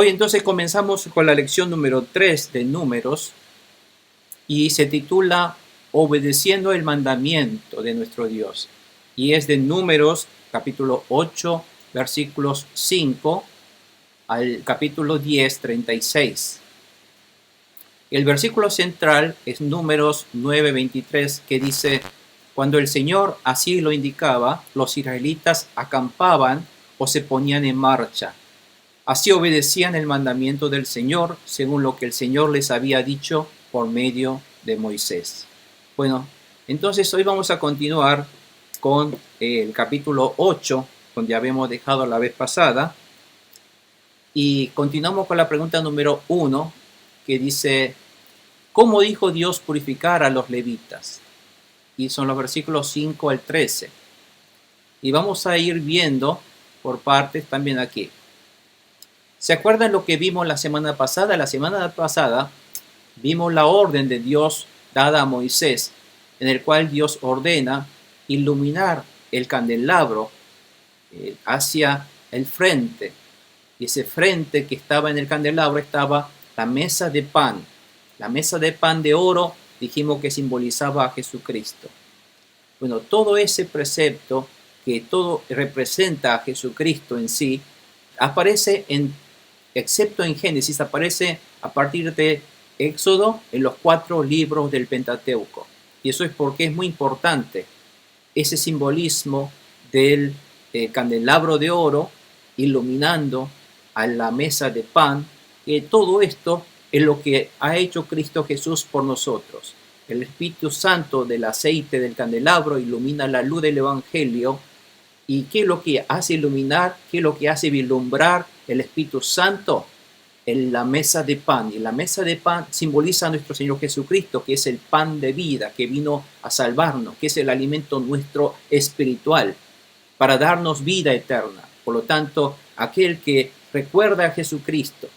Hoy entonces comenzamos con la lección número 3 de Números y se titula Obedeciendo el mandamiento de nuestro Dios. Y es de Números capítulo 8 versículos 5 al capítulo 10, 36. El versículo central es Números 9:23 que dice: Cuando el Señor así lo indicaba, los israelitas acampaban o se ponían en marcha. Así obedecían el mandamiento del Señor, según lo que el Señor les había dicho por medio de Moisés. Bueno, entonces hoy vamos a continuar con el capítulo 8, donde habíamos dejado la vez pasada, y continuamos con la pregunta número 1, que dice: ¿cómo dijo Dios purificar a los levitas? Y son los versículos 5 al 13. Y vamos a ir viendo por partes también aquí. ¿Se acuerdan lo que vimos la semana pasada? La semana pasada vimos la orden de Dios dada a Moisés, en el cual Dios ordena iluminar el candelabro hacia el frente. Y ese frente que estaba en el candelabro estaba la mesa de pan. La mesa de pan de oro dijimos que simbolizaba a Jesucristo. Bueno, todo ese precepto que todo representa a Jesucristo en sí, aparece excepto en Génesis, aparece a partir de Éxodo en los 4 libros del Pentateuco. Y eso es porque es muy importante ese simbolismo del candelabro de oro iluminando a la mesa de pan, que todo esto es lo que ha hecho Cristo Jesús por nosotros. El Espíritu Santo del aceite del candelabro ilumina la luz del Evangelio. ¿Y qué es lo que hace iluminar? ¿Qué es lo que hace vislumbrar el Espíritu Santo? En la mesa de pan. Y la mesa de pan simboliza a nuestro Señor Jesucristo, que es el pan de vida, que vino a salvarnos, que es el alimento nuestro espiritual, para darnos vida eterna. Por lo tanto, aquel que recuerda a Jesucristo,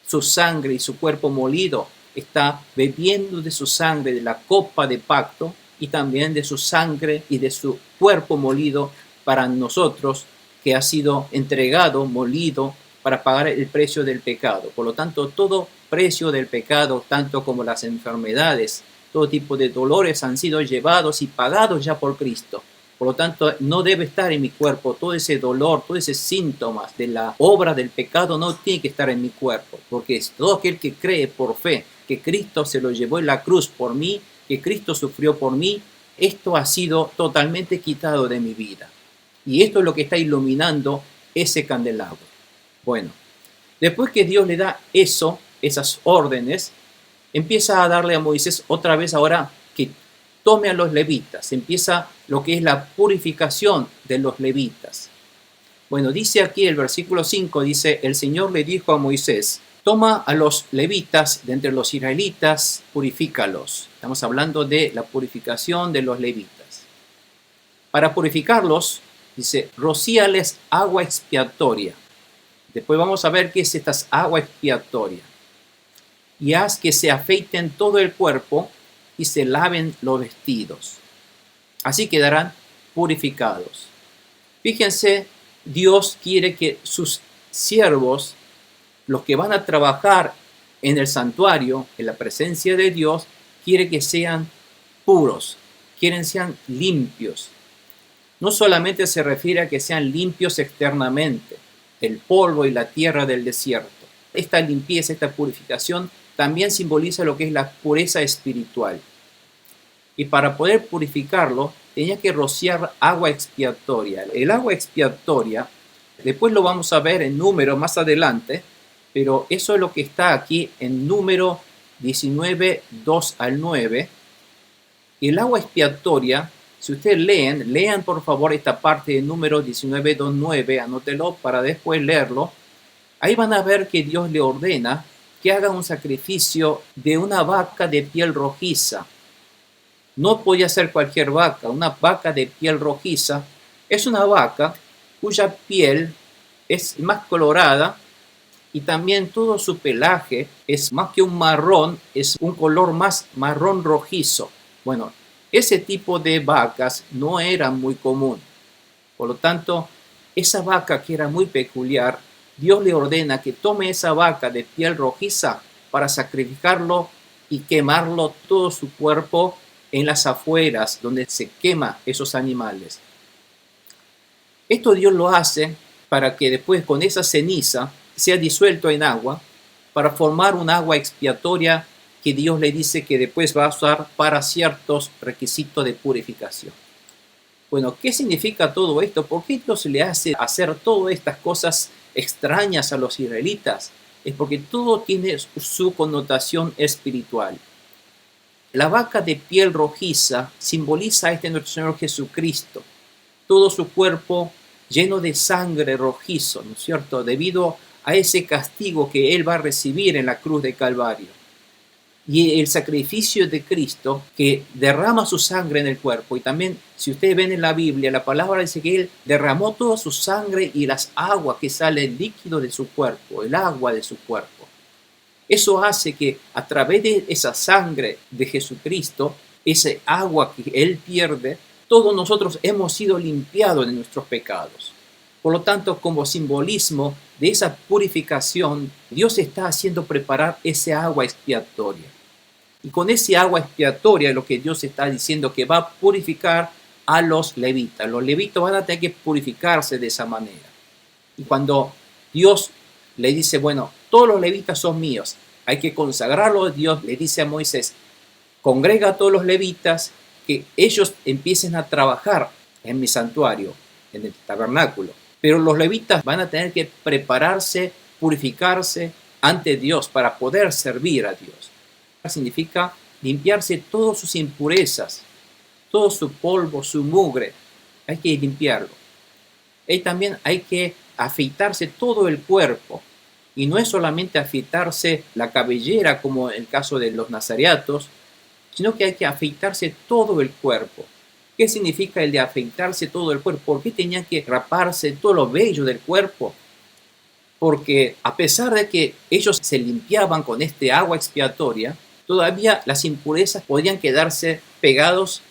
su sangre y su cuerpo molido, está bebiendo de su sangre, de la copa de pacto, y también de su sangre y de su cuerpo molido para nosotros, que ha sido entregado, molido, para pagar el precio del pecado. Por lo tanto, todo precio del pecado, tanto como las enfermedades, todo tipo de dolores han sido llevados y pagados ya por Cristo. Por lo tanto, no debe estar en mi cuerpo todo ese dolor, todos esos síntomas de la obra del pecado no tiene que estar en mi cuerpo, porque es todo aquel que cree por fe que Cristo se lo llevó en la cruz por mí, que Cristo sufrió por mí, esto ha sido totalmente quitado de mi vida. Y esto es lo que está iluminando ese candelabro. Bueno, después que Dios le da esas órdenes, empieza a darle a Moisés otra vez ahora que tome a los levitas. Empieza lo que es la purificación de los levitas. Bueno, dice aquí el versículo 5, dice: el Señor le dijo a Moisés: toma a los levitas de entre los israelitas, purifícalos. Estamos hablando de la purificación de los levitas. Para purificarlos, dice, rocíales agua expiatoria. Después vamos a ver qué es esta agua expiatoria. Y haz que se afeiten todo el cuerpo y se laven los vestidos. Así quedarán purificados. Fíjense, Dios quiere que sus siervos, los que van a trabajar en el santuario, en la presencia de Dios, quiere que sean puros, quieren sean limpios. No solamente se refiere a que sean limpios externamente, el polvo y la tierra del desierto. Esta limpieza, esta purificación, también simboliza lo que es la pureza espiritual. Y para poder purificarlo, tenía que rociar agua expiatoria. El agua expiatoria, después lo vamos a ver en Número más adelante, pero eso es lo que está aquí en Número 19, 2 al 9. Y el agua expiatoria, si ustedes lean por favor esta parte de Número 19, 2, 9, anótelo para después leerlo. Ahí van a ver que Dios le ordena que haga un sacrificio de una vaca de piel rojiza. No podía ser cualquier vaca, una vaca de piel rojiza. Es una vaca cuya piel es más colorada y también todo su pelaje es más que un marrón, es un color más marrón rojizo. Bueno, ese tipo de vacas no era muy común. Por lo tanto, esa vaca que era muy peculiar, Dios le ordena que tome esa vaca de piel rojiza para sacrificarlo y quemarlo todo su cuerpo en las afueras donde se quema esos animales. Esto Dios lo hace para que después con esa ceniza sea disuelto en agua para formar un agua expiatoria que Dios le dice que después va a usar para ciertos requisitos de purificación. Bueno, ¿qué significa todo esto? ¿Por qué Dios le hace hacer todas estas cosas extrañas a los israelitas? Es porque todo tiene su connotación espiritual. La vaca de piel rojiza simboliza a nuestro Señor Jesucristo. Todo su cuerpo lleno de sangre rojizo, ¿no es cierto? Debido a ese castigo que Él va a recibir en la cruz de Calvario. Y el sacrificio de Cristo que derrama su sangre en el cuerpo. Y también, si ustedes ven en la Biblia, la palabra dice que Él derramó toda su sangre y las aguas que salen líquido de su cuerpo, el agua de su cuerpo. Eso hace que a través de esa sangre de Jesucristo, ese agua que Él pierde, todos nosotros hemos sido limpiados de nuestros pecados. Por lo tanto, como simbolismo de esa purificación, Dios está haciendo preparar ese agua expiatoria. Y con ese agua expiatoria, lo que Dios está diciendo que va a purificar a los levitas. Los levitas van a tener que purificarse de esa manera. Y cuando Dios le dice, bueno, todos los levitas son míos, hay que consagrarlos, Dios le dice a Moisés, congrega a todos los levitas, que ellos empiecen a trabajar en mi santuario, en el tabernáculo. Pero los levitas van a tener que prepararse, purificarse ante Dios para poder servir a Dios. Significa limpiarse todas sus impurezas, todo su polvo, su mugre. Hay que limpiarlo. Y también hay que afeitarse todo el cuerpo. Y no es solamente afeitarse la cabellera como en el caso de los nazareatos, sino que hay que afeitarse todo el cuerpo. ¿Qué significa el de afeitarse todo el cuerpo? ¿Por qué tenían que raparse todos los vellos del cuerpo? Porque a pesar de que ellos se limpiaban con este agua expiatoria, todavía las impurezas podían quedarse pegados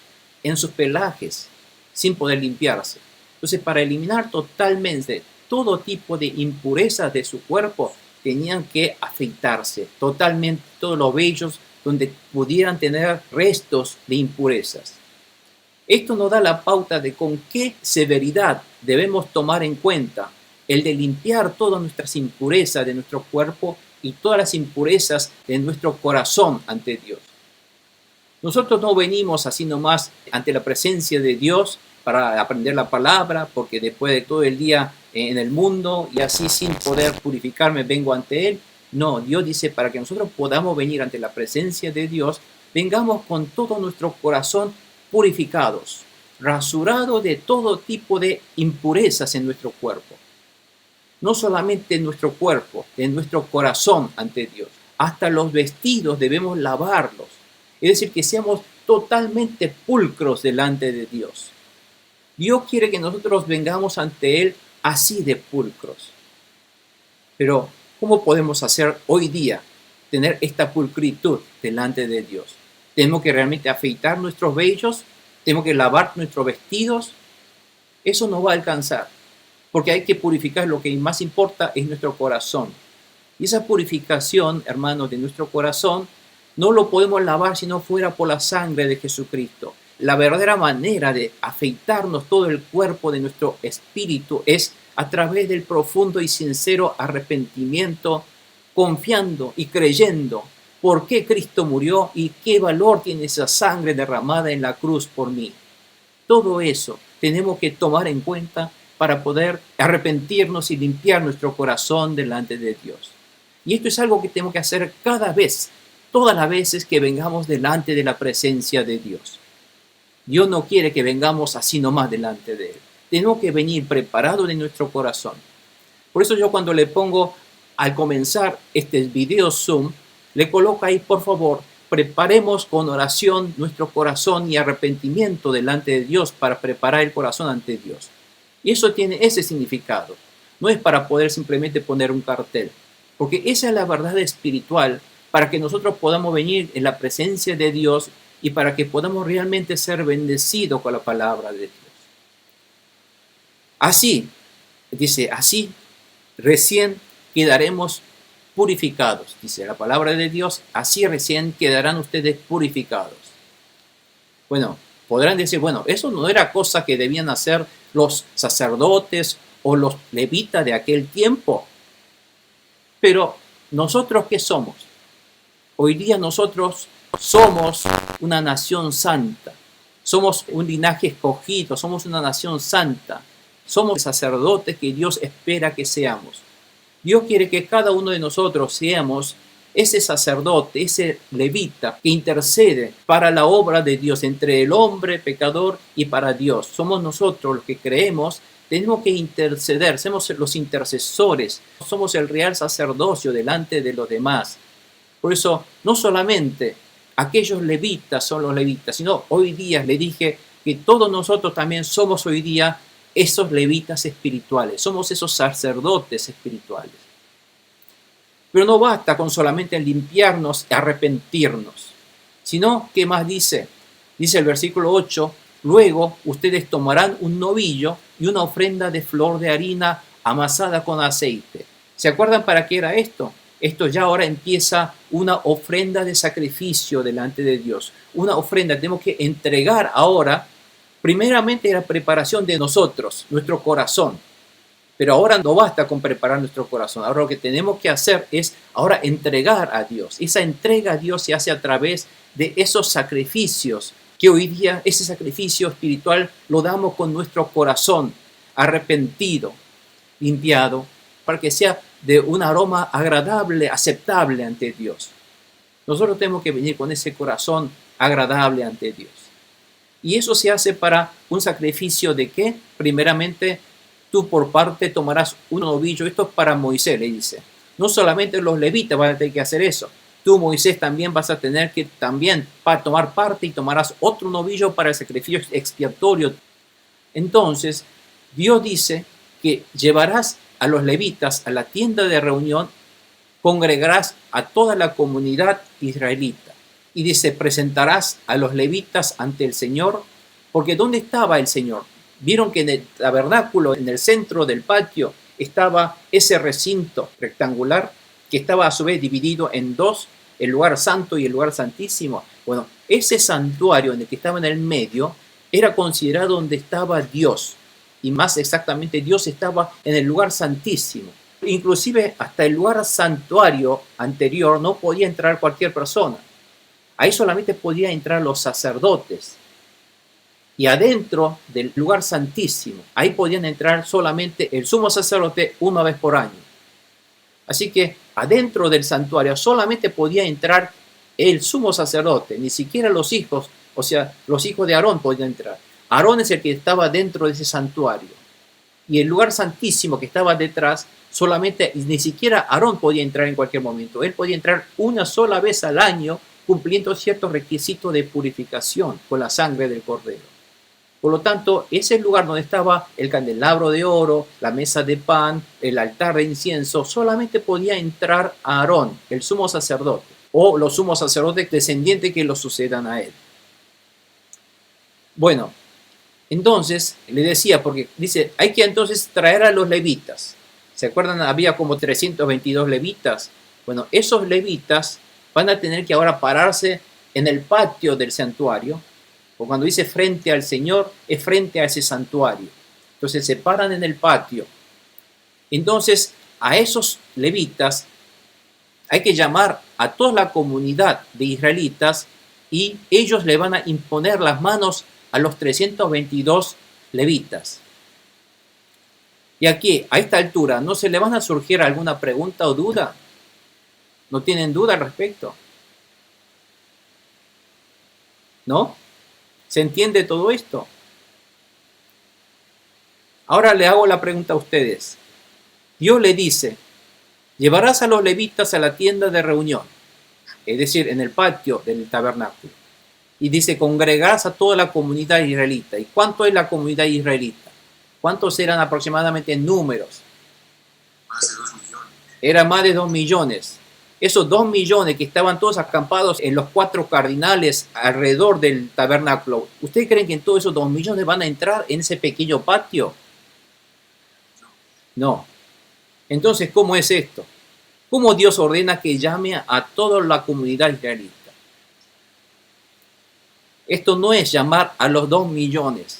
en sus pelajes sin poder limpiarse. Entonces, para eliminar totalmente todo tipo de impurezas de su cuerpo, tenían que afeitarse totalmente todos los vellos donde pudieran tener restos de impurezas. Esto nos da la pauta de con qué severidad debemos tomar en cuenta el de limpiar todas nuestras impurezas de nuestro cuerpo y todas las impurezas de nuestro corazón ante Dios. Nosotros no venimos así nomás ante la presencia de Dios para aprender la palabra, porque después de todo el día en el mundo y así sin poder purificarme vengo ante Él. No, Dios dice para que nosotros podamos venir ante la presencia de Dios, vengamos con todo nuestro corazón purificados, rasurados de todo tipo de impurezas en nuestro cuerpo. No solamente en nuestro cuerpo, en nuestro corazón ante Dios. Hasta los vestidos debemos lavarlos. Es decir, que seamos totalmente pulcros delante de Dios. Dios quiere que nosotros vengamos ante Él así de pulcros. Pero, ¿cómo podemos hacer hoy día tener esta pulcritud delante de Dios? Tenemos que realmente afeitar nuestros vellos, tenemos que lavar nuestros vestidos. Eso no va a alcanzar, porque hay que purificar. Lo que más importa es nuestro corazón. Y esa purificación, hermanos, de nuestro corazón, no lo podemos lavar si no fuera por la sangre de Jesucristo. La verdadera manera de afeitarnos todo el cuerpo de nuestro espíritu es a través del profundo y sincero arrepentimiento, confiando y creyendo por qué Cristo murió y qué valor tiene esa sangre derramada en la cruz por mí. Todo eso tenemos que tomar en cuenta para poder arrepentirnos y limpiar nuestro corazón delante de Dios. Y esto es algo que tenemos que hacer cada vez, todas las veces que vengamos delante de la presencia de Dios. Dios no quiere que vengamos así nomás delante de Él. Tenemos que venir preparados de nuestro corazón. Por eso yo cuando le pongo al comenzar este video Zoom, le coloco ahí, por favor, preparemos con oración nuestro corazón y arrepentimiento delante de Dios para preparar el corazón ante Dios. Y eso tiene ese significado. No es para poder simplemente poner un cartel, porque esa es la verdad espiritual para que nosotros podamos venir en la presencia de Dios y para que podamos realmente ser bendecidos con la palabra de Dios. Así, dice, así recién quedaremos purificados. Dice la palabra de Dios, así recién quedarán ustedes purificados. Bueno, podrán decir, bueno, eso no era cosa que debían hacer los sacerdotes o los levitas de aquel tiempo. Pero, ¿nosotros qué somos? Hoy día nosotros somos una nación santa. Somos un linaje escogido, somos una nación santa. Somos sacerdotes que Dios espera que seamos. Dios quiere que cada uno de nosotros seamos ese sacerdote, ese levita que intercede para la obra de Dios entre el hombre pecador y para Dios. Somos nosotros los que creemos, tenemos que interceder, somos los intercesores, somos el real sacerdocio delante de los demás. Por eso, no solamente aquellos levitas son los levitas, sino hoy día le dije que todos nosotros también somos hoy día esos levitas espirituales, somos esos sacerdotes espirituales. Pero no basta con solamente limpiarnos y arrepentirnos, sino, ¿qué más dice? Dice el versículo 8, luego ustedes tomarán un novillo y una ofrenda de flor de harina amasada con aceite. ¿Se acuerdan para qué era esto? Esto ya ahora empieza una ofrenda de sacrificio delante de Dios. Una ofrenda, tenemos que entregar ahora, primeramente la preparación de nosotros, nuestro corazón. Pero ahora no basta con preparar nuestro corazón. Ahora lo que tenemos que hacer es ahora entregar a Dios. Esa entrega a Dios se hace a través de esos sacrificios, que hoy día ese sacrificio espiritual lo damos con nuestro corazón arrepentido, limpiado, para que sea de un aroma agradable, aceptable ante Dios. Nosotros tenemos que venir con ese corazón agradable ante Dios. Y eso se hace para un sacrificio de ¿qué? Primeramente, tú por parte tomarás un novillo. Esto es para Moisés, le dice. No solamente los levitas van a tener que hacer eso. Tú, Moisés, también vas a tener que también tomar parte y tomarás otro novillo para el sacrificio expiatorio. Entonces, Dios dice que llevarás a los levitas a la tienda de reunión, congregarás a toda la comunidad israelita. Y dice, presentarás a los levitas ante el Señor, porque ¿dónde estaba el Señor? Vieron que en el tabernáculo, en el centro del patio, estaba ese recinto rectangular que estaba a su vez dividido en dos, el lugar santo y el lugar santísimo. Bueno, ese santuario en el que estaba en el medio era considerado donde estaba Dios. Y más exactamente, Dios estaba en el lugar santísimo. Inclusive hasta el lugar santuario anterior no podía entrar cualquier persona. Ahí solamente podía entrar los sacerdotes. Y adentro del lugar santísimo, ahí podían entrar solamente el sumo sacerdote una vez por año. Así que adentro del santuario solamente podía entrar el sumo sacerdote, ni siquiera los hijos, o sea, los hijos de Aarón podían entrar. Aarón es el que estaba dentro de ese santuario. Y el lugar santísimo que estaba detrás, solamente, ni siquiera Aarón podía entrar en cualquier momento. Él podía entrar una sola vez al año, cumpliendo ciertos requisitos de purificación con la sangre del cordero. Por lo tanto, ese lugar donde estaba el candelabro de oro, la mesa de pan, el altar de incienso, solamente podía entrar Aarón, el sumo sacerdote, o los sumos sacerdotes descendientes que lo sucedan a él. Bueno, entonces, le decía, porque dice, hay que entonces traer a los levitas. ¿Se acuerdan? Había como 322 levitas. Bueno, esos levitas van a tener que ahora pararse en el patio del santuario, o cuando dice frente al Señor, es frente a ese santuario. Entonces se paran en el patio. Entonces, a esos levitas hay que llamar a toda la comunidad de israelitas y ellos le van a imponer las manos a los 322 levitas. Y aquí, a esta altura, ¿no se le van a surgir alguna pregunta o duda? ¿No tienen duda al respecto? ¿No? ¿Se entiende todo esto? Ahora le hago la pregunta a ustedes. Dios le dice, llevarás a los levitas a la tienda de reunión, es decir, en el patio del tabernáculo. Y dice, congregarás a toda la comunidad israelita. ¿Y cuánto es la comunidad israelita? ¿Cuántos eran aproximadamente en números? Más de 2 millones. Eran más de 2 millones. Esos 2 millones que estaban todos acampados en los 4 cardinales alrededor del tabernáculo, ¿ustedes creen que en todos esos 2 millones van a entrar en ese pequeño patio? No. Entonces, ¿cómo es esto? ¿Cómo Dios ordena que llame a toda la comunidad israelita? Esto no es llamar a los 2 millones.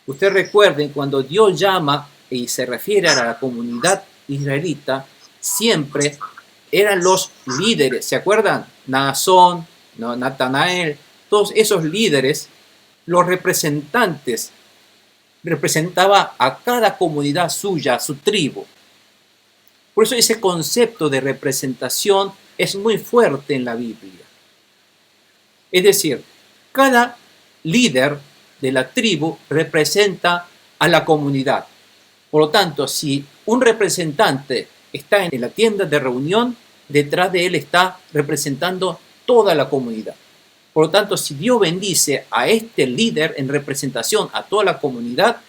Ustedes recuerden, cuando Dios llama y se refiere a la comunidad israelita, siempre eran los líderes, ¿se acuerdan? Naasón, Natanael, todos esos líderes, los representantes, representaba a cada comunidad suya, su tribu. Por eso ese concepto de representación es muy fuerte en la Biblia. Es decir, cada líder de la tribu representa a la comunidad. Por lo tanto, si un representante está en la tienda de reunión, detrás de él está representando toda la comunidad. Por lo tanto, si Dios bendice a este líder en representación a toda la comunidad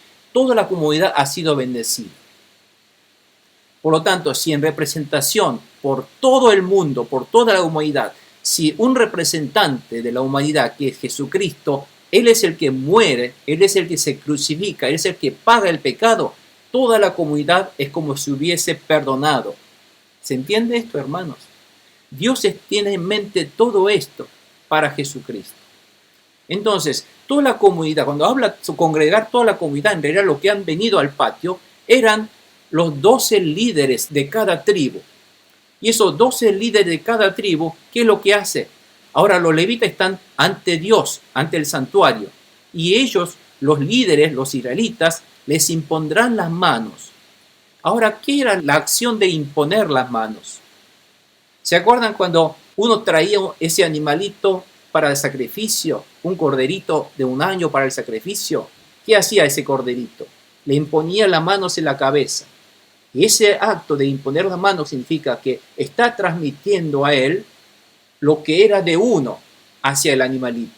ha sido bendecida. Por lo tanto, si en representación por todo el mundo, por toda la humanidad, si un representante de la humanidad, que es Jesucristo, Él es el que muere, Él es el que se crucifica, Él es el que paga el pecado, toda la comunidad es como si hubiese perdonado. ¿Se entiende esto, hermanos? Dios tiene en mente todo esto para Jesucristo. Entonces, toda la comunidad, cuando habla de congregar toda la comunidad, en realidad lo que han venido al patio eran los 12 líderes de cada tribu. Y esos 12 líderes de cada tribu, ¿qué es lo que hace? Ahora los levitas están ante Dios, ante el santuario. Y ellos, los líderes, los israelitas, les impondrán las manos. Ahora, ¿qué era la acción de imponer las manos? ¿Se acuerdan cuando uno traía ese animalito para el sacrificio? Un corderito de 1 año para el sacrificio. ¿Qué hacía ese corderito? Le imponía las manos en la cabeza. Y ese acto de imponer las manos significa que está transmitiendo a él lo que era de uno hacia el animalito.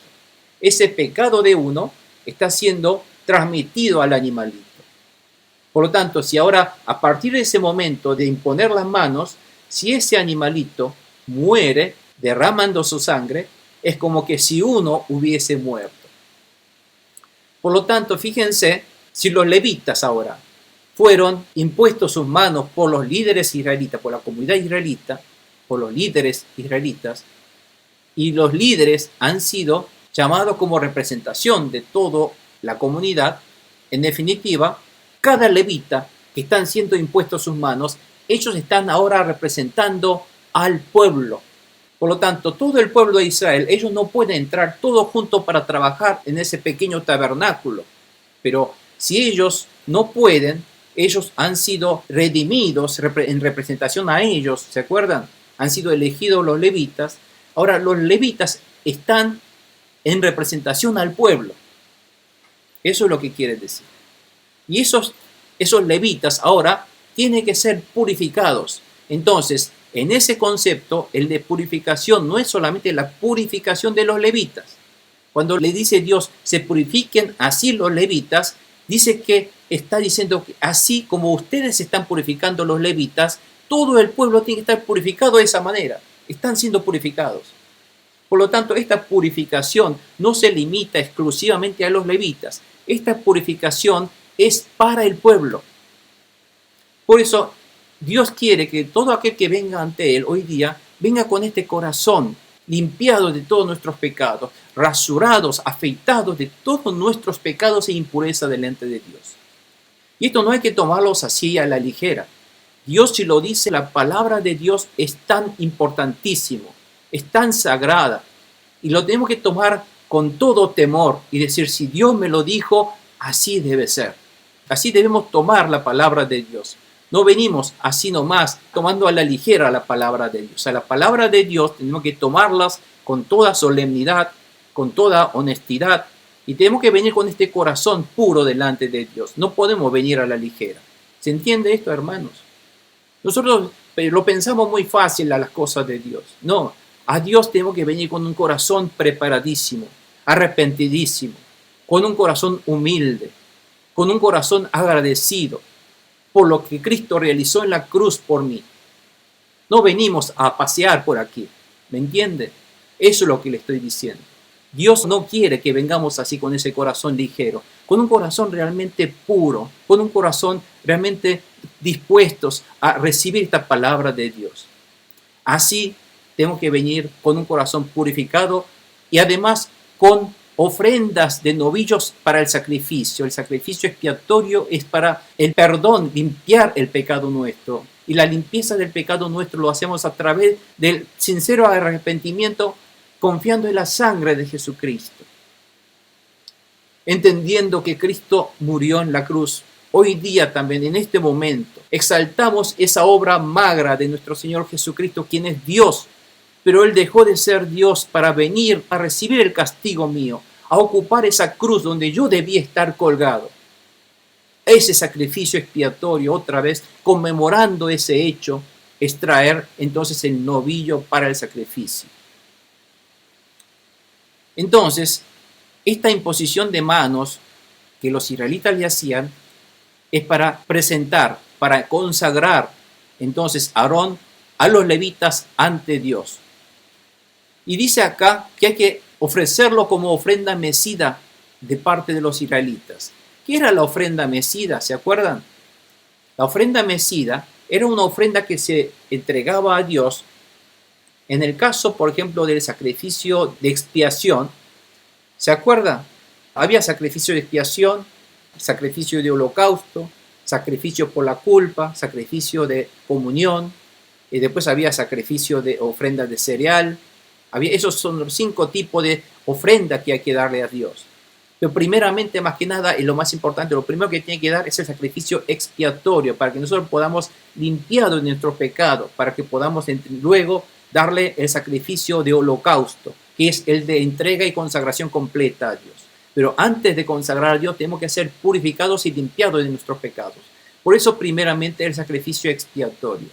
Ese pecado de uno está siendo transmitido al animalito. Por lo tanto, si ahora, a partir de ese momento de imponer las manos, si ese animalito muere derramando su sangre, es como que si uno hubiese muerto. Por lo tanto, fíjense, si los levitas ahora fueron impuestos sus manos por los líderes israelitas, por la comunidad israelita, por los líderes israelitas, y los líderes han sido llamados como representación de toda la comunidad, en definitiva, cada levita que están siendo impuestos sus manos, ellos están ahora representando al pueblo. Por lo tanto, todo el pueblo de Israel, ellos no pueden entrar todos juntos para trabajar en ese pequeño tabernáculo. Pero si ellos no pueden, ellos han sido redimidos en representación a ellos, ¿se acuerdan? Han sido elegidos los levitas. Ahora los levitas están en representación al pueblo. Eso es lo que quiere decir. Y esos levitas ahora tienen que ser purificados. Entonces, en ese concepto, el de purificación no es solamente la purificación de los levitas. Cuando le dice Dios, se purifiquen así los levitas, dice que está diciendo que así como ustedes están purificando los levitas, todo el pueblo tiene que estar purificado de esa manera. Están siendo purificados. Por lo tanto, esta purificación no se limita exclusivamente a los levitas. Esta purificación es para el pueblo. Por eso, Dios quiere que todo aquel que venga ante Él hoy día, venga con este corazón limpiado de todos nuestros pecados, rasurados, afeitados de todos nuestros pecados e impureza delante de Dios. Y esto no hay que tomarlos así a la ligera. Dios, si lo dice, la palabra de Dios es tan importantísimo, es tan sagrada, y lo tenemos que tomar con todo temor y decir, si Dios me lo dijo, así debe ser. Así debemos tomar la palabra de Dios. No venimos así nomás tomando a la ligera la palabra de Dios. A la palabra de Dios tenemos que tomarlas con toda solemnidad, con toda honestidad, y tenemos que venir con este corazón puro delante de Dios. No podemos venir a la ligera. ¿Se entiende esto, hermanos? Nosotros lo pensamos muy fácil a las cosas de Dios. No, a Dios tenemos que venir con un corazón preparadísimo, arrepentidísimo, con un corazón humilde, con un corazón agradecido por lo que Cristo realizó en la cruz por mí. No venimos a pasear por aquí, ¿me entiende? Eso es lo que le estoy diciendo. Dios no quiere que vengamos así con ese corazón ligero, con un corazón realmente puro, con un corazón realmente dispuestos a recibir esta palabra de Dios. Así tenemos que venir con un corazón purificado y además con ofrendas de novillos para el sacrificio. El sacrificio expiatorio es para el perdón, limpiar el pecado nuestro. Y la limpieza del pecado nuestro lo hacemos a través del sincero arrepentimiento, confiando en la sangre de Jesucristo. Entendiendo que Cristo murió en la cruz. Hoy día también, en este momento, exaltamos esa obra magra de nuestro Señor Jesucristo, quien es Dios. Pero Él dejó de ser Dios para venir a recibir el castigo mío, a ocupar esa cruz donde yo debía estar colgado. Ese sacrificio expiatorio, otra vez, conmemorando ese hecho, es traer entonces el novillo para el sacrificio. Entonces, esta imposición de manos que los israelitas le hacían es para presentar, para consagrar entonces Aarón a los levitas ante Dios. Y dice acá que hay que ofrecerlo como ofrenda mecida de parte de los israelitas. ¿Qué era la ofrenda mecida? ¿Se acuerdan? La ofrenda mecida era una ofrenda que se entregaba a Dios en el caso, por ejemplo, del sacrificio de expiación. ¿Se acuerdan? Había sacrificio de expiación, sacrificio de holocausto, sacrificio por la culpa, sacrificio de comunión, y después había sacrificio de ofrenda de cereal. Esos son los 5 tipos de ofrenda que hay que darle a Dios. Pero primeramente, más que nada, y lo más importante, lo primero que tiene que dar es el sacrificio expiatorio, para que nosotros podamos limpiar de nuestros pecados, para que podamos luego darle el sacrificio de holocausto, que es el de entrega y consagración completa a Dios. Pero antes de consagrar a Dios, tenemos que ser purificados y limpiados de nuestros pecados. Por eso, primeramente, el sacrificio expiatorio.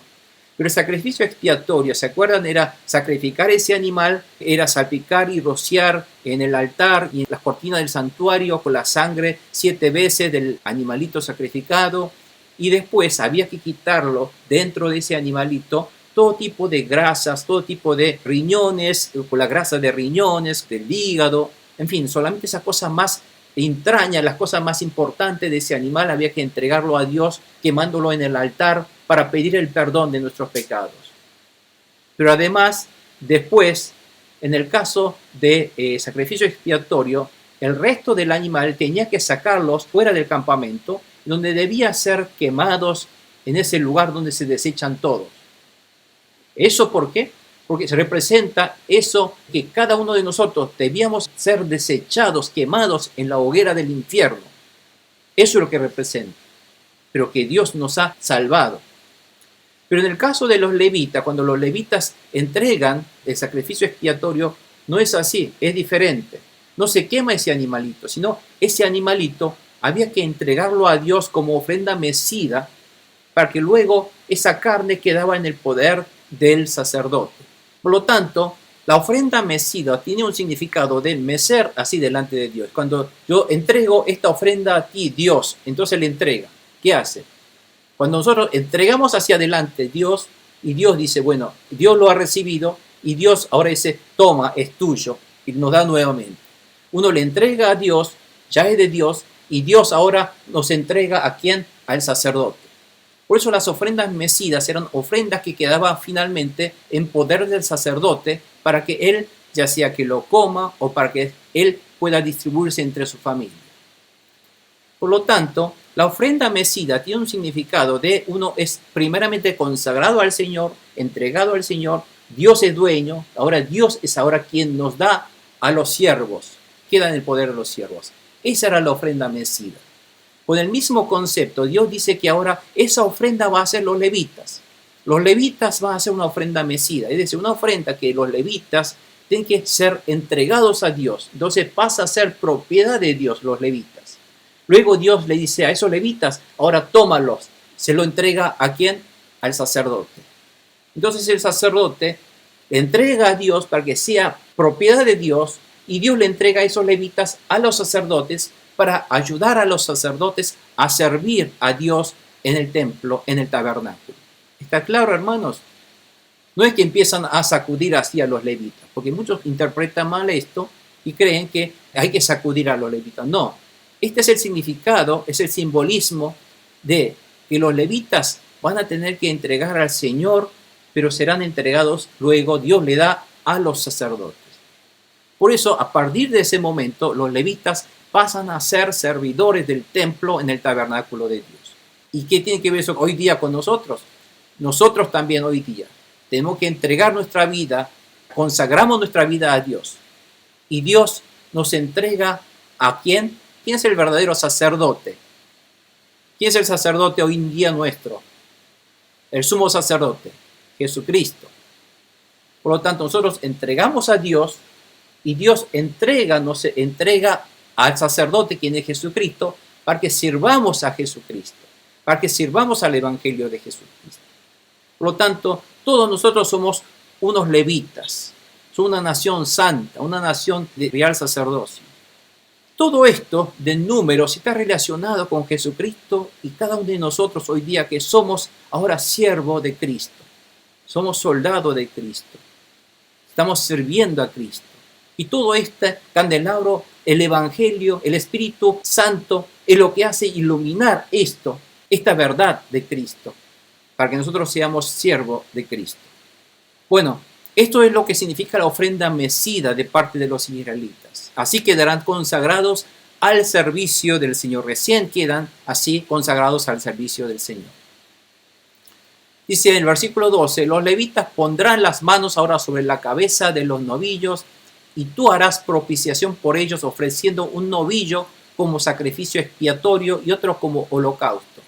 Pero el sacrificio expiatorio, ¿se acuerdan? Era sacrificar ese animal, era salpicar y rociar en el altar y en las cortinas del santuario con la sangre 7 veces del animalito sacrificado. Y después había que quitarlo dentro de ese animalito todo tipo de grasas, todo tipo de riñones, con la grasa de riñones, del hígado, en fin, solamente esas cosas más entrañas, las cosas más importantes de ese animal había que entregarlo a Dios, quemándolo en el altar para pedir el perdón de nuestros pecados. Pero además, después, en el caso de sacrificio expiatorio, el resto del animal tenía que sacarlos fuera del campamento, donde debía ser quemados en ese lugar donde se desechan todos. ¿Eso por qué? Porque se representa eso que cada uno de nosotros debíamos ser desechados, quemados en la hoguera del infierno. Eso es lo que representa, pero que Dios nos ha salvado. Pero en el caso de los levitas, cuando los levitas entregan el sacrificio expiatorio, no es así, es diferente. No se quema ese animalito, sino ese animalito había que entregarlo a Dios como ofrenda mecida para que luego esa carne quedaba en el poder del sacerdote. Por lo tanto, la ofrenda mecida tiene un significado de mecer así delante de Dios. Cuando yo entrego esta ofrenda a ti, Dios, entonces le entrega. ¿Qué hace? Cuando nosotros entregamos hacia adelante Dios, y Dios dice, bueno, Dios lo ha recibido, y Dios ahora dice, toma, es tuyo, y nos da nuevamente. Uno le entrega a Dios, ya es de Dios, y Dios ahora nos entrega ¿a quién? Al sacerdote. Por eso las ofrendas mecidas eran ofrendas que quedaban finalmente en poder del sacerdote para que él, ya sea que lo coma o para que él pueda distribuirse entre su familia. Por lo tanto, la ofrenda mecida tiene un significado de uno es primeramente consagrado al Señor, entregado al Señor, Dios es dueño, ahora Dios es ahora quien nos da a los siervos, queda en el poder de los siervos. Esa era la ofrenda mecida. Con el mismo concepto, Dios dice que ahora esa ofrenda va a ser los levitas. Los levitas van a hacer una ofrenda mecida, es decir, una ofrenda que los levitas tienen que ser entregados a Dios. Entonces pasa a ser propiedad de Dios los levitas. Luego Dios le dice a esos levitas, ahora tómalos. Se lo entrega ¿a quién? Al sacerdote. Entonces el sacerdote le entrega a Dios para que sea propiedad de Dios y Dios le entrega a esos levitas a los sacerdotes para ayudar a los sacerdotes a servir a Dios en el templo, en el tabernáculo. ¿Está claro, hermanos? No es que empiezan a sacudir así a los levitas, porque muchos interpretan mal esto y creen que hay que sacudir a los levitas. No, este es el significado, es el simbolismo de que los levitas van a tener que entregar al Señor, pero serán entregados luego, Dios le da a los sacerdotes. Por eso, a partir de ese momento, los levitas pasan a ser servidores del templo en el tabernáculo de Dios. ¿Y qué tiene que ver eso hoy día con nosotros? Nosotros también hoy día tenemos que entregar nuestra vida, consagramos nuestra vida a Dios. Y Dios nos entrega ¿a quién? ¿Quién es el verdadero sacerdote? ¿Quién es el sacerdote hoy en día nuestro? El sumo sacerdote, Jesucristo. Por lo tanto, nosotros entregamos a Dios y Dios nos entrega al sacerdote, quien es Jesucristo, para que sirvamos a Jesucristo, para que sirvamos al Evangelio de Jesucristo. Por lo tanto, todos nosotros somos unos levitas, somos una nación santa, una nación de real sacerdocio. Todo esto de números está relacionado con Jesucristo y cada uno de nosotros hoy día que somos ahora siervos de Cristo, somos soldados de Cristo, estamos sirviendo a Cristo. Y todo este candelabro, el Evangelio, el Espíritu Santo, es lo que hace iluminar esta verdad de Cristo, para que nosotros seamos siervos de Cristo. Bueno, esto es lo que significa la ofrenda mecida de parte de los israelitas. Así quedarán consagrados al servicio del Señor. Recién quedan así consagrados al servicio del Señor. Dice en el versículo 12, los levitas pondrán las manos ahora sobre la cabeza de los novillos y tú harás propiciación por ellos ofreciendo un novillo como sacrificio expiatorio y otro como holocausto.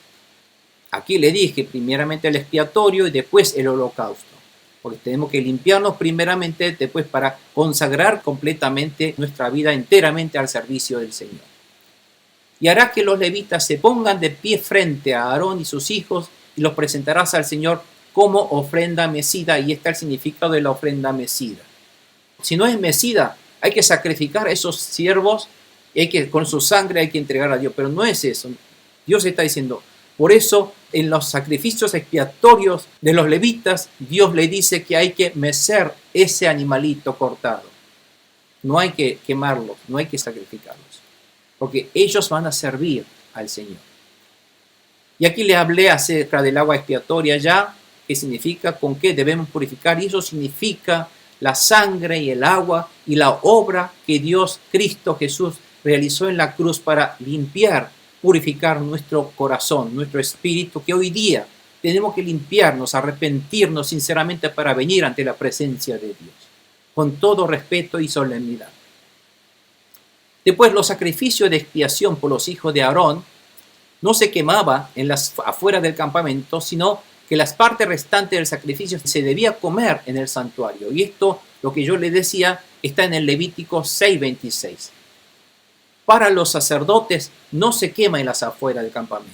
Aquí le dije primeramente el expiatorio y después el holocausto, porque tenemos que limpiarnos primeramente, después para consagrar completamente nuestra vida enteramente al servicio del Señor. Y hará que los levitas se pongan de pie frente a Aarón y sus hijos y los presentarás al Señor como ofrenda mecida, y está el significado de la ofrenda mecida. Si no es mecida, hay que sacrificar a esos siervos y con su sangre hay que entregar a Dios, pero no es eso. Dios está diciendo, por eso en los sacrificios expiatorios de los levitas, Dios le dice que hay que mecer ese animalito cortado. No hay que quemarlos, no hay que sacrificarlos, porque ellos van a servir al Señor. Y aquí le hablé acerca del agua expiatoria ya, que significa con qué debemos purificar, y eso significa la sangre y el agua y la obra que Dios, Cristo Jesús, realizó en la cruz para limpiar, purificar nuestro corazón, nuestro espíritu, que hoy día tenemos que limpiarnos, arrepentirnos sinceramente para venir ante la presencia de Dios, con todo respeto y solemnidad. Después, los sacrificios de expiación por los hijos de Aarón no se quemaba afuera del campamento, sino que las partes restantes del sacrificio se debía comer en el santuario. Y esto, lo que yo le decía, está en el Levítico 6:26. Para los sacerdotes no se quema en las afueras del campamento.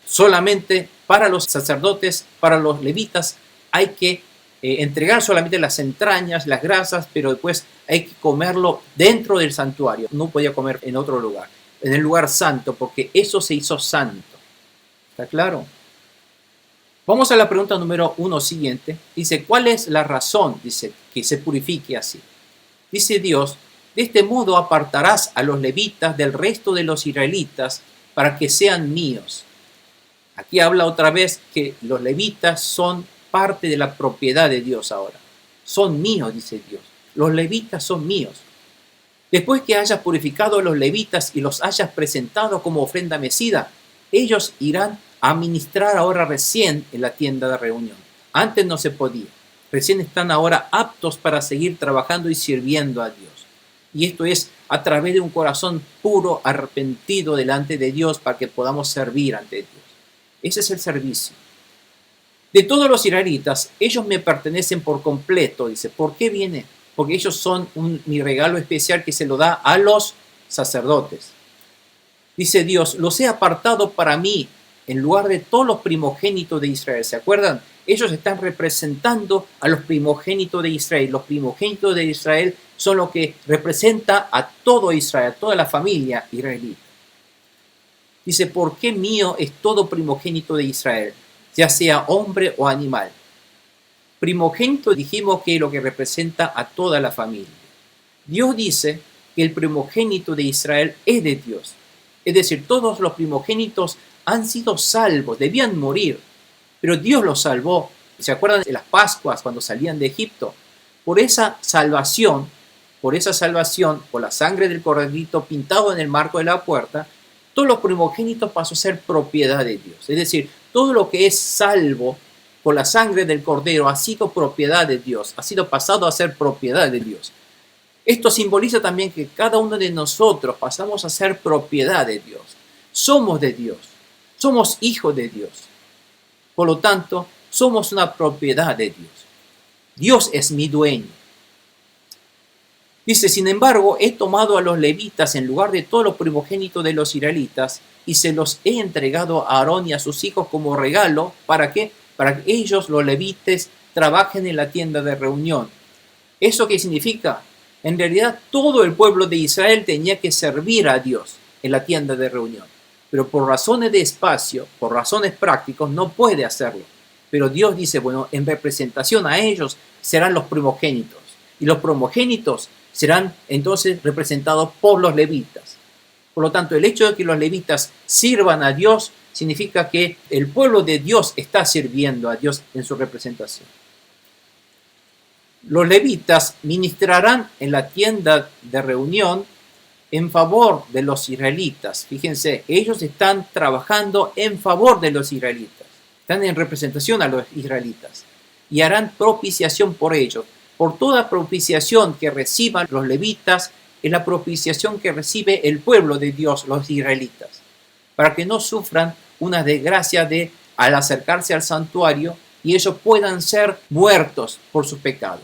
Solamente para los sacerdotes, para los levitas, hay que entregar solamente las entrañas, las grasas, pero después hay que comerlo dentro del santuario. No podía comer en otro lugar, en el lugar santo, porque eso se hizo santo. ¿Está claro? Vamos a la pregunta número 1 siguiente. Dice, ¿cuál es la razón? Dice, que se purifique así. Dice Dios, de este modo apartarás a los levitas del resto de los israelitas para que sean míos. Aquí habla otra vez que los levitas son parte de la propiedad de Dios ahora. Son míos, dice Dios. Los levitas son míos. Después que hayas purificado a los levitas y los hayas presentado como ofrenda mecida, ellos irán a ministrar ahora recién en la tienda de reunión. Antes no se podía. Recién están ahora aptos para seguir trabajando y sirviendo a Dios. Y esto es a través de un corazón puro, arrepentido delante de Dios para que podamos servir ante Dios. Ese es el servicio. De todos los israelitas, ellos me pertenecen por completo, dice. ¿Por qué viene? Porque ellos son mi regalo especial que se lo da a los sacerdotes. Dice Dios, los he apartado para mí en lugar de todos los primogénitos de Israel. ¿Se acuerdan? Ellos están representando a los primogénitos de Israel. Los primogénitos de Israel son lo que representa a todo Israel, a toda la familia israelita. Dice, ¿por qué mío es todo primogénito de Israel? Ya sea hombre o animal. Primogénito dijimos que es lo que representa a toda la familia. Dios dice que el primogénito de Israel es de Dios. Es decir, todos los primogénitos han sido salvos, debían morir, pero Dios los salvó. ¿Se acuerdan de las Pascuas cuando salían de Egipto? Por esa salvación, por la sangre del corderito pintado en el marco de la puerta, todos los primogénitos pasó a ser propiedad de Dios. Es decir, todo lo que es salvo por la sangre del cordero ha sido propiedad de Dios, ha sido pasado a ser propiedad de Dios. Esto simboliza también que cada uno de nosotros pasamos a ser propiedad de Dios. Somos de Dios, somos hijos de Dios. Por lo tanto, somos una propiedad de Dios. Dios es mi dueño. Dice, sin embargo, he tomado a los levitas en lugar de todos los primogénitos de los israelitas y se los he entregado a Aarón y a sus hijos como regalo. ¿Para qué? Para que ellos, los levitas, trabajen en la tienda de reunión. ¿Eso qué significa? En realidad, todo el pueblo de Israel tenía que servir a Dios en la tienda de reunión. Pero por razones de espacio, por razones prácticas, no puede hacerlo. Pero Dios dice, bueno, en representación a ellos serán los primogénitos. Y los primogénitos serán entonces representados por los levitas. Por lo tanto, el hecho de que los levitas sirvan a Dios significa que el pueblo de Dios está sirviendo a Dios en su representación. Los levitas ministrarán en la tienda de reunión en favor de los israelitas. Fíjense, ellos están trabajando en favor de los israelitas. Están en representación a los israelitas y harán propiciación por ellos. Por toda propiciación que reciban los levitas, es la propiciación que recibe el pueblo de Dios, los israelitas, para que no sufran una desgracia al acercarse al santuario y ellos puedan ser muertos por sus pecados.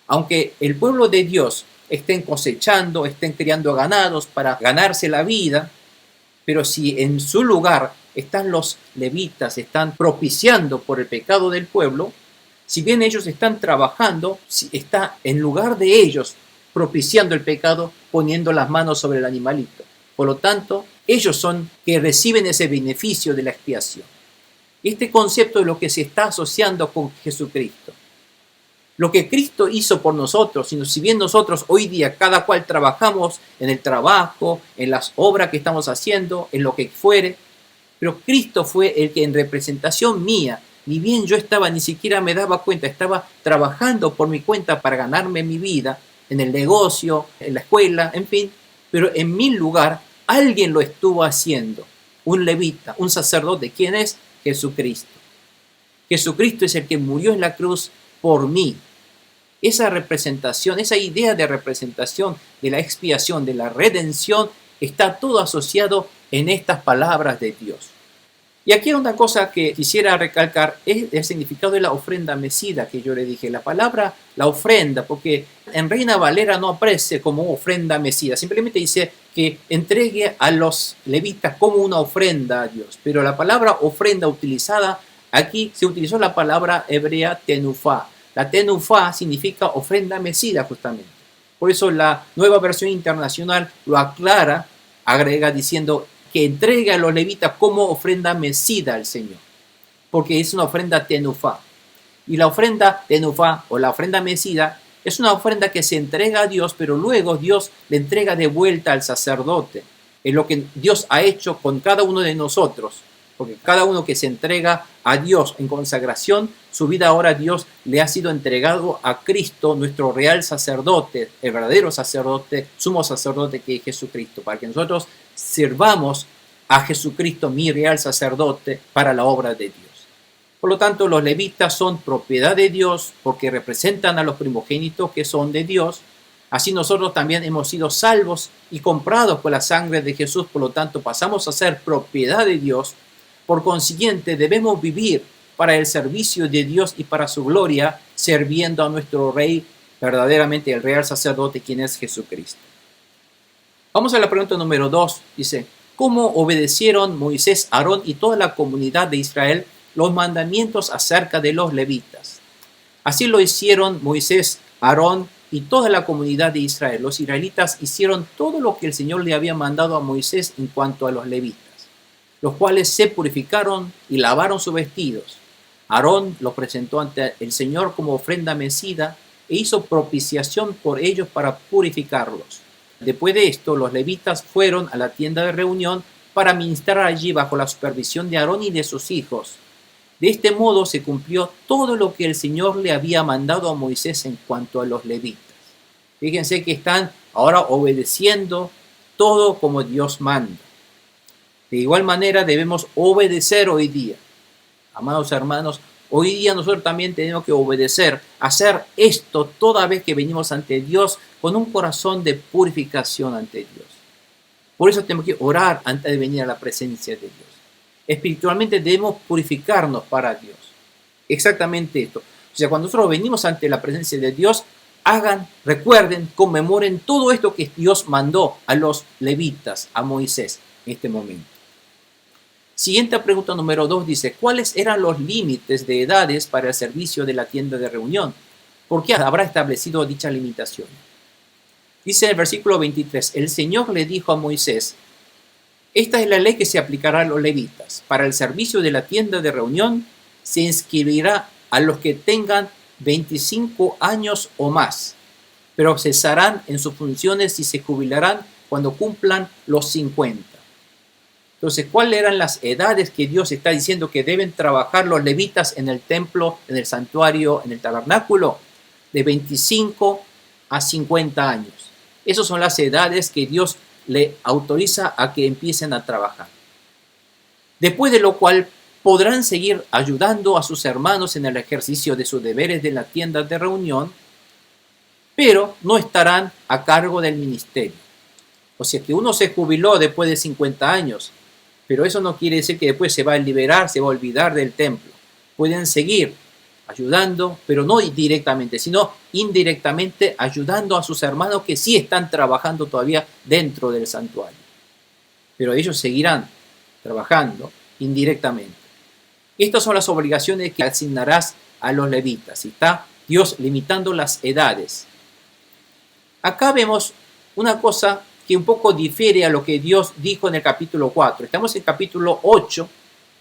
Aunque el pueblo de Dios estén cosechando, estén criando ganados para ganarse la vida, pero si en su lugar están los levitas, están propiciando por el pecado del pueblo, si bien ellos están trabajando, está en lugar de ellos propiciando el pecado, poniendo las manos sobre el animalito. Por lo tanto, ellos son que reciben ese beneficio de la expiación. Este concepto es lo que se está asociando con Jesucristo. Lo que Cristo hizo por nosotros, si bien nosotros hoy día cada cual trabajamos en el trabajo, en las obras que estamos haciendo, en lo que fuere, pero Cristo fue el que en representación mía, ni bien yo ni siquiera me daba cuenta, estaba trabajando por mi cuenta para ganarme mi vida, en el negocio, en la escuela, en fin, pero en mi lugar alguien lo estuvo haciendo, un levita, un sacerdote. ¿Quién es? Jesucristo. Jesucristo es el que murió en la cruz por mí. Esa representación, esa idea de representación de la expiación, de la redención, está todo asociado en estas palabras de Dios. Y aquí hay una cosa que quisiera recalcar, es el significado de la ofrenda mecida que yo le dije. La palabra, la ofrenda, porque en Reina Valera no aparece como ofrenda mecida, simplemente dice que entregue a los levitas como una ofrenda a Dios. Pero la palabra ofrenda utilizada, aquí se utilizó la palabra hebrea tenufá. La tenufá significa ofrenda mecida justamente. Por eso la Nueva Versión Internacional lo aclara, agrega diciendo que entrega a los levitas como ofrenda mecida al Señor, porque es una ofrenda tenufá. Y la ofrenda tenufá o la ofrenda mecida es una ofrenda que se entrega a Dios, pero luego Dios le entrega de vuelta al sacerdote. Es lo que Dios ha hecho con cada uno de nosotros, porque cada uno que se entrega a Dios en consagración, su vida ahora a Dios le ha sido entregado a Cristo, nuestro real sacerdote, el verdadero sacerdote, sumo sacerdote que es Jesucristo, para que nosotros sirvamos a Jesucristo, mi real sacerdote, para la obra de Dios. Por lo tanto, los levitas son propiedad de Dios porque representan a los primogénitos que son de Dios. Así nosotros también hemos sido salvos y comprados por la sangre de Jesús, por lo tanto pasamos a ser propiedad de Dios. Por consiguiente, debemos vivir para el servicio de Dios y para su gloria, sirviendo a nuestro Rey, verdaderamente el real sacerdote, quien es Jesucristo. Vamos a la pregunta número 2. Dice, ¿cómo obedecieron Moisés, Aarón y toda la comunidad de Israel los mandamientos acerca de los levitas? Así lo hicieron Moisés, Aarón y toda la comunidad de Israel. Los israelitas hicieron todo lo que el Señor le había mandado a Moisés en cuanto a los levitas, los cuales se purificaron y lavaron sus vestidos. Aarón los presentó ante el Señor como ofrenda mecida e hizo propiciación por ellos para purificarlos. Después de esto, los levitas fueron a la tienda de reunión para ministrar allí bajo la supervisión de Aarón y de sus hijos. De este modo se cumplió todo lo que el Señor le había mandado a Moisés en cuanto a los levitas. Fíjense que están ahora obedeciendo todo como Dios manda. De igual manera debemos obedecer hoy día. Amados hermanos, hoy día nosotros también tenemos que obedecer, hacer esto toda vez que venimos ante Dios con un corazón de purificación ante Dios. Por eso tenemos que orar antes de venir a la presencia de Dios. Espiritualmente debemos purificarnos para Dios. Exactamente esto. O sea, cuando nosotros venimos ante la presencia de Dios, recuerden, conmemoren todo esto que Dios mandó a los levitas, a Moisés, en este momento. Siguiente pregunta número 2 dice, ¿cuáles eran los límites de edades para el servicio de la tienda de reunión? ¿Por qué habrá establecido dicha limitación? Dice en el versículo 23, el Señor le dijo a Moisés, esta es la ley que se aplicará a los levitas. Para el servicio de la tienda de reunión se inscribirá a los que tengan 25 años o más, pero cesarán en sus funciones y se jubilarán cuando cumplan los 50. Entonces, ¿cuáles eran las edades que Dios está diciendo que deben trabajar los levitas en el templo, en el santuario, en el tabernáculo? De 25 a 50 años. Esas son las edades que Dios le autoriza a que empiecen a trabajar. Después de lo cual podrán seguir ayudando a sus hermanos en el ejercicio de sus deberes de la tienda de reunión, pero no estarán a cargo del ministerio. O sea que uno se jubiló después de 50 años, pero eso no quiere decir que después se va a liberar, se va a olvidar del templo. Pueden seguir ayudando, pero no directamente, sino indirectamente ayudando a sus hermanos que sí están trabajando todavía dentro del santuario. Pero ellos seguirán trabajando indirectamente. Estas son las obligaciones que asignarás a los levitas. Está Dios limitando las edades. Acá vemos una cosa que un poco difiere a lo que Dios dijo en el capítulo 4. Estamos en el capítulo 8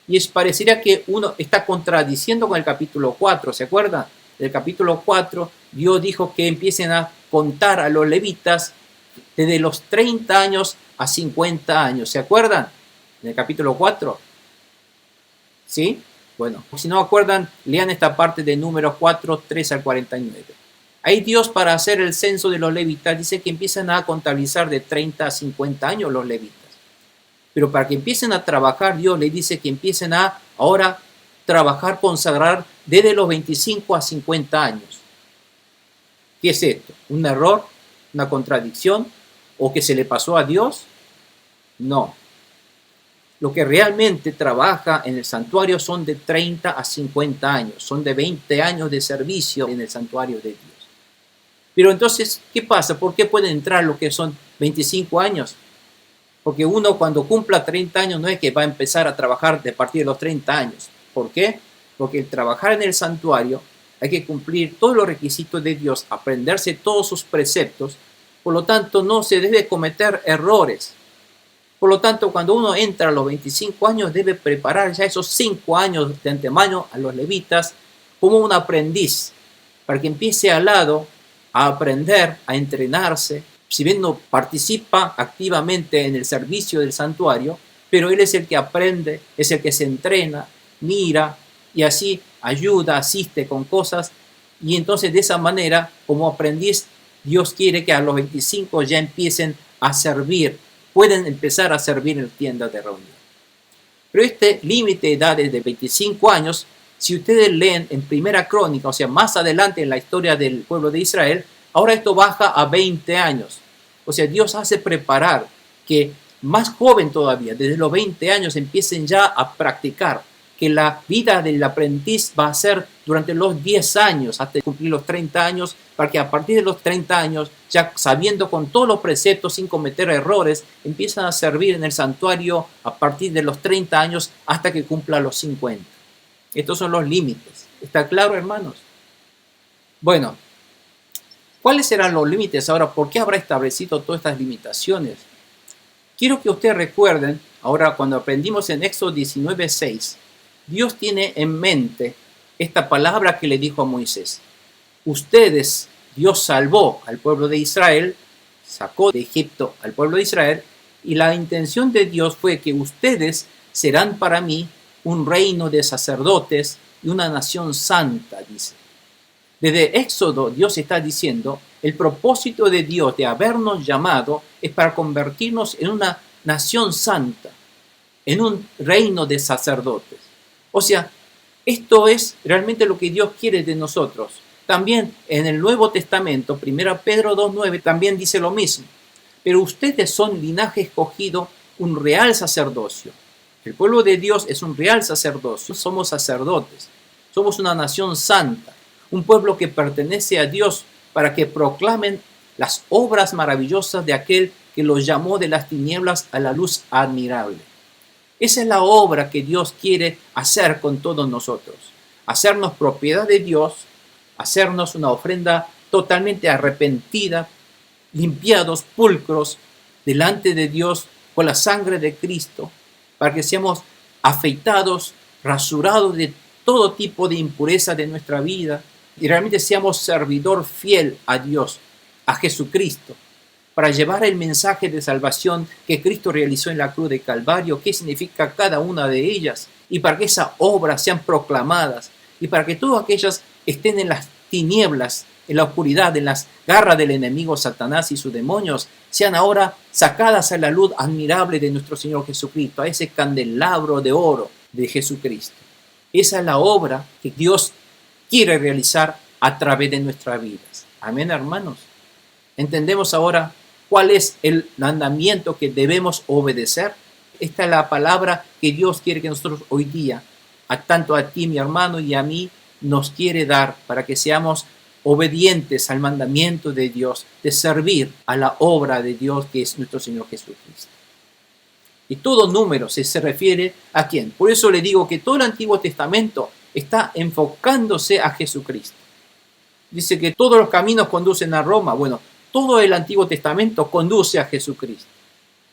y parecería que uno está contradiciendo con el capítulo 4. ¿Se acuerdan? En el capítulo 4 Dios dijo que empiecen a contar a los levitas desde los 30 años a 50 años. ¿Se acuerdan? En el capítulo 4. ¿Sí? Bueno, si no acuerdan, lean esta parte de Números 4, 3 al 49. Ahí Dios, para hacer el censo de los levitas, dice que empiezan a contabilizar de 30 a 50 años los levitas. Pero para que empiecen a trabajar, Dios le dice que empiecen a ahora trabajar, consagrar desde los 25 a 50 años. ¿Qué es esto? ¿Un error? ¿Una contradicción? ¿O que se le pasó a Dios? No. Lo que realmente trabaja en el santuario son de 30 a 50 años. Son de 20 años de servicio en el santuario de Dios. Pero entonces, ¿qué pasa? ¿Por qué pueden entrar los que son 25 años? Porque uno cuando cumpla 30 años no es que va a empezar a trabajar de partir de los 30 años. ¿Por qué? Porque el trabajar en el santuario hay que cumplir todos los requisitos de Dios, aprenderse todos sus preceptos. Por lo tanto, no se debe cometer errores. Por lo tanto, cuando uno entra a los 25 años, debe preparar ya esos 5 años de antemano a los levitas como un aprendiz, para que empiece al lado a aprender, a entrenarse. Si bien no participa activamente en el servicio del santuario, pero él es el que aprende, es el que se entrena, mira y así ayuda, asiste con cosas. Y entonces de esa manera, como aprendiz, Dios quiere que a los 25 ya empiecen a servir, pueden empezar a servir en tiendas de reunión. Pero este límite de edades de 25 años, si ustedes leen en Primera Crónica, o sea, más adelante en la historia del pueblo de Israel, ahora esto baja a 20 años. O sea, Dios hace preparar que más joven todavía, desde los 20 años, empiecen ya a practicar, que la vida del aprendiz va a ser durante los 10 años, hasta cumplir los 30 años, para que a partir de los 30 años, ya sabiendo con todos los preceptos, sin cometer errores, empiezan a servir en el santuario a partir de los 30 años hasta que cumpla los 50. Estos son los límites. ¿Está claro, hermanos? Bueno, ¿cuáles serán los límites ahora? ¿Por qué habrá establecido todas estas limitaciones? Quiero que ustedes recuerden, ahora cuando aprendimos en Éxodo 19:6, Dios tiene en mente esta palabra que le dijo a Moisés. Ustedes, Dios salvó al pueblo de Israel sacó de Egipto al pueblo de Israel, y la intención de Dios fue que ustedes serán para mí un reino de sacerdotes y una nación santa, dice. Desde Éxodo, Dios está diciendo, el propósito de Dios de habernos llamado es para convertirnos en una nación santa, en un reino de sacerdotes. O sea, esto es realmente lo que Dios quiere de nosotros. También en el Nuevo Testamento, 1 Pedro 2:9, también dice lo mismo. Pero ustedes son linaje escogido, un real sacerdocio. El pueblo de Dios es un real sacerdocio. Somos sacerdotes. Somos una nación santa. Un pueblo que pertenece a Dios para que proclamen las obras maravillosas de aquel que los llamó de las tinieblas a la luz admirable. Esa es la obra que Dios quiere hacer con todos nosotros. Hacernos propiedad de Dios, hacernos una ofrenda totalmente arrepentida, limpiados, pulcros, delante de Dios con la sangre de Cristo, para que seamos afeitados, rasurados de todo tipo de impureza de nuestra vida y realmente seamos servidor fiel a Dios, a Jesucristo, para llevar el mensaje de salvación que Cristo realizó en la cruz de Calvario, qué significa cada una de ellas, y para que esas obras sean proclamadas, y para que todas aquellas estén en las tinieblas, en la oscuridad, en las garras del enemigo Satanás y sus demonios, sean ahora sacadas a la luz admirable de nuestro Señor Jesucristo, a ese candelabro de oro de Jesucristo. Esa es la obra que Dios quiere realizar a través de nuestras vidas. Amén, hermanos. ¿Entendemos ahora cuál es el mandamiento que debemos obedecer? Esta es la palabra que Dios quiere que nosotros hoy día, tanto a ti, mi hermano, y a mí, nos quiere dar para que seamos obedientes al mandamiento de Dios, de servir a la obra de Dios que es nuestro Señor Jesucristo. Y todo número se refiere a quién. Por eso le digo que todo el Antiguo Testamento está enfocándose a Jesucristo. Dice que todos los caminos conducen a Roma. Bueno, todo el Antiguo Testamento conduce a Jesucristo.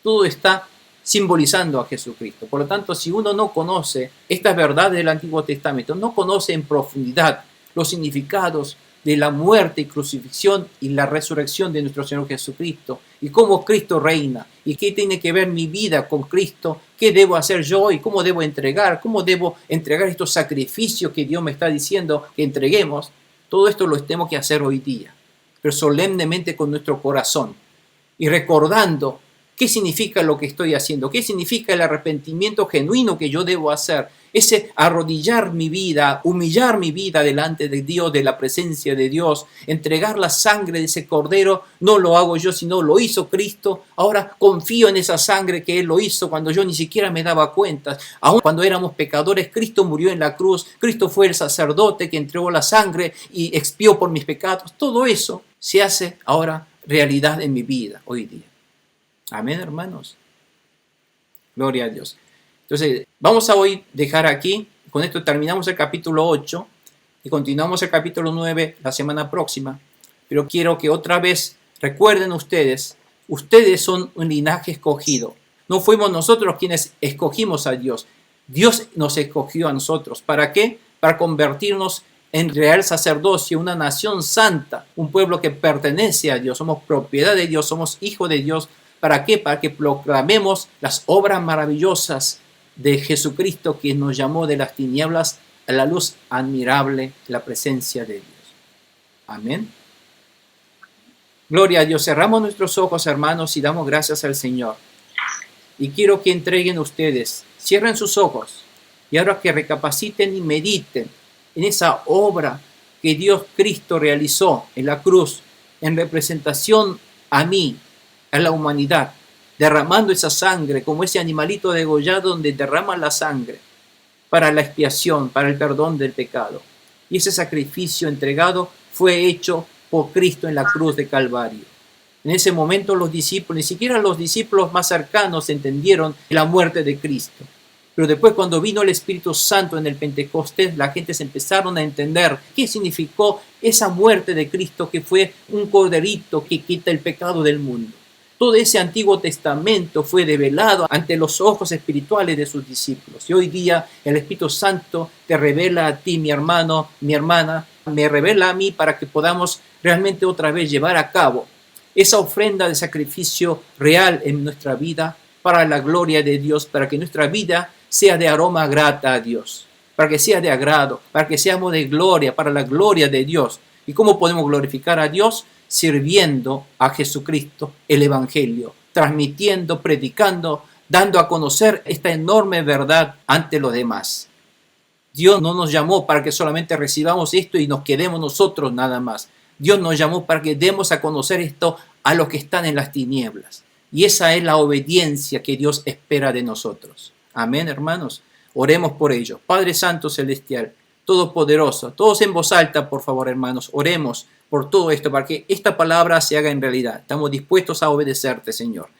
Todo está simbolizando a Jesucristo. Por lo tanto, si uno no conoce estas verdades del Antiguo Testamento, no conoce en profundidad los significados de la muerte y crucifixión y la resurrección de nuestro Señor Jesucristo, y cómo Cristo reina, y qué tiene que ver mi vida con Cristo, qué debo hacer yo y cómo debo entregar estos sacrificios que Dios me está diciendo que entreguemos. Todo esto lo tenemos que hacer hoy día, pero solemnemente con nuestro corazón y recordando qué significa lo que estoy haciendo, qué significa el arrepentimiento genuino que yo debo hacer, ese arrodillar mi vida, humillar mi vida delante de Dios, de la presencia de Dios, entregar la sangre de ese cordero. No lo hago yo, sino lo hizo Cristo. Ahora confío en esa sangre que Él lo hizo cuando yo ni siquiera me daba cuenta. Aún cuando éramos pecadores, Cristo murió en la cruz. Cristo fue el sacerdote que entregó la sangre y expió por mis pecados. Todo eso se hace ahora realidad en mi vida hoy día. Amén, hermanos. Gloria a Dios. Entonces, vamos a hoy dejar aquí. Con esto terminamos el capítulo 8 y continuamos el capítulo 9 la semana próxima. Pero quiero que otra vez recuerden ustedes son un linaje escogido. No fuimos nosotros quienes escogimos a Dios. Dios nos escogió a nosotros. ¿Para qué? Para convertirnos en real sacerdocio, una nación santa, un pueblo que pertenece a Dios. Somos propiedad de Dios, somos hijos de Dios. ¿Para qué? Para que proclamemos las obras maravillosas de Jesucristo, que nos llamó de las tinieblas a la luz admirable, la presencia de Dios. Amén. Gloria a Dios. Cerramos nuestros ojos, hermanos, y damos gracias al Señor. Y quiero que entreguen ustedes, cierren sus ojos, y ahora que recapaciten y mediten en esa obra que Dios Cristo realizó en la cruz, en representación a mí, a la humanidad, derramando esa sangre como ese animalito degollado donde derrama la sangre para la expiación, para el perdón del pecado. Y ese sacrificio entregado fue hecho por Cristo en la cruz de Calvario. En ese momento los discípulos, ni siquiera los discípulos más cercanos entendieron la muerte de Cristo. Pero después, cuando vino el Espíritu Santo en el Pentecostés, la gente se empezaron a entender qué significó esa muerte de Cristo, que fue un corderito que quita el pecado del mundo. Todo ese Antiguo Testamento fue develado ante los ojos espirituales de sus discípulos. Y hoy día el Espíritu Santo te revela a ti, mi hermano, mi hermana, me revela a mí para que podamos realmente otra vez llevar a cabo esa ofrenda de sacrificio real en nuestra vida para la gloria de Dios, para que nuestra vida sea de aroma grata a Dios, para que sea de agrado, para que seamos de gloria, para la gloria de Dios. ¿Y cómo podemos glorificar a Dios? Sirviendo a Jesucristo, el Evangelio, transmitiendo, predicando, dando a conocer esta enorme verdad ante los demás. Dios no nos llamó para que solamente recibamos esto y nos quedemos nosotros nada más. Dios nos llamó para que demos a conocer esto a los que están en las tinieblas. Y esa es la obediencia que Dios espera de nosotros. Amén, hermanos. Oremos por ello. Padre Santo Celestial, Todopoderoso, todos en voz alta, por favor, hermanos, oremos por todo esto, para que esta palabra se haga en realidad. Estamos dispuestos a obedecerte, Señor.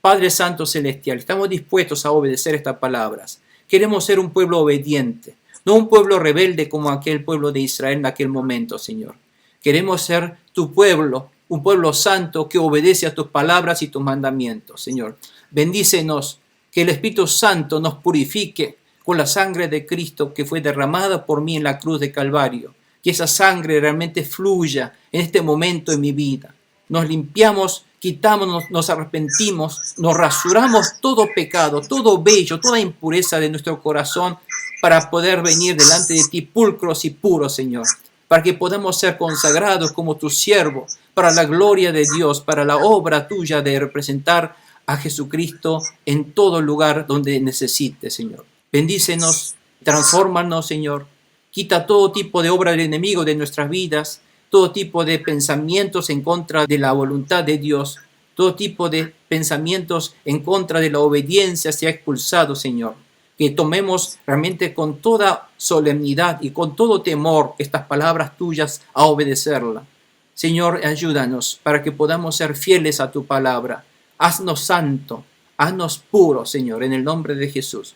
Padre Santo Celestial, estamos dispuestos a obedecer estas palabras. Queremos ser un pueblo obediente, no un pueblo rebelde como aquel pueblo de Israel en aquel momento, Señor. Queremos ser tu pueblo, un pueblo santo que obedece a tus palabras y tus mandamientos, Señor. Bendícenos, que el Espíritu Santo nos purifique con la sangre de Cristo que fue derramada por mí en la cruz de Calvario. Que esa sangre realmente fluya en este momento en mi vida. Nos limpiamos, quitamos, nos arrepentimos, nos rasuramos todo pecado, todo vello, toda impureza de nuestro corazón para poder venir delante de ti pulcros y puros, Señor. Para que podamos ser consagrados como tu siervo, para la gloria de Dios, para la obra tuya de representar a Jesucristo en todo lugar donde necesites, Señor. Bendícenos, transfórmanos, Señor. Quita todo tipo de obra del enemigo de nuestras vidas, todo tipo de pensamientos en contra de la voluntad de Dios, todo tipo de pensamientos en contra de la obediencia sea expulsado, Señor. Que tomemos realmente con toda solemnidad y con todo temor estas palabras tuyas a obedecerla. Señor, ayúdanos para que podamos ser fieles a tu palabra. Haznos santo, haznos puro, Señor, en el nombre de Jesús.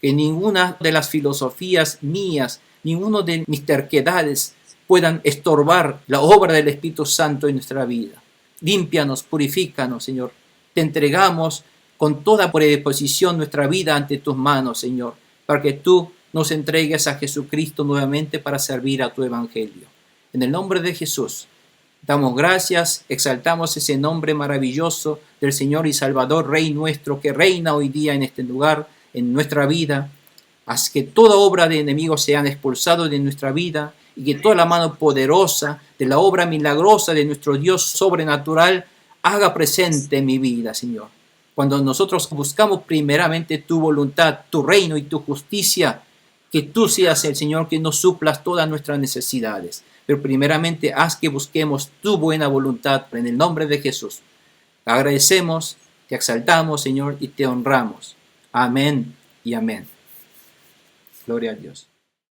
Que ninguna de las filosofías mías, ninguno de mis terquedades puedan estorbar la obra del Espíritu Santo en nuestra vida. Límpianos, purifícanos, Señor. Te entregamos con toda predisposición nuestra vida ante tus manos, Señor, para que tú nos entregues a Jesucristo nuevamente para servir a tu Evangelio. En el nombre de Jesús, damos gracias, exaltamos ese nombre maravilloso del Señor y Salvador, Rey nuestro, que reina hoy día en este lugar, en nuestra vida. Haz que toda obra de enemigos sean expulsados de nuestra vida y que toda la mano poderosa de la obra milagrosa de nuestro Dios sobrenatural haga presente en mi vida, Señor. Cuando nosotros buscamos primeramente tu voluntad, tu reino y tu justicia, que tú seas el Señor que nos suplas todas nuestras necesidades. Pero primeramente haz que busquemos tu buena voluntad en el nombre de Jesús. Te agradecemos, te exaltamos, Señor, y te honramos. Amén y amén. Gloria a Dios.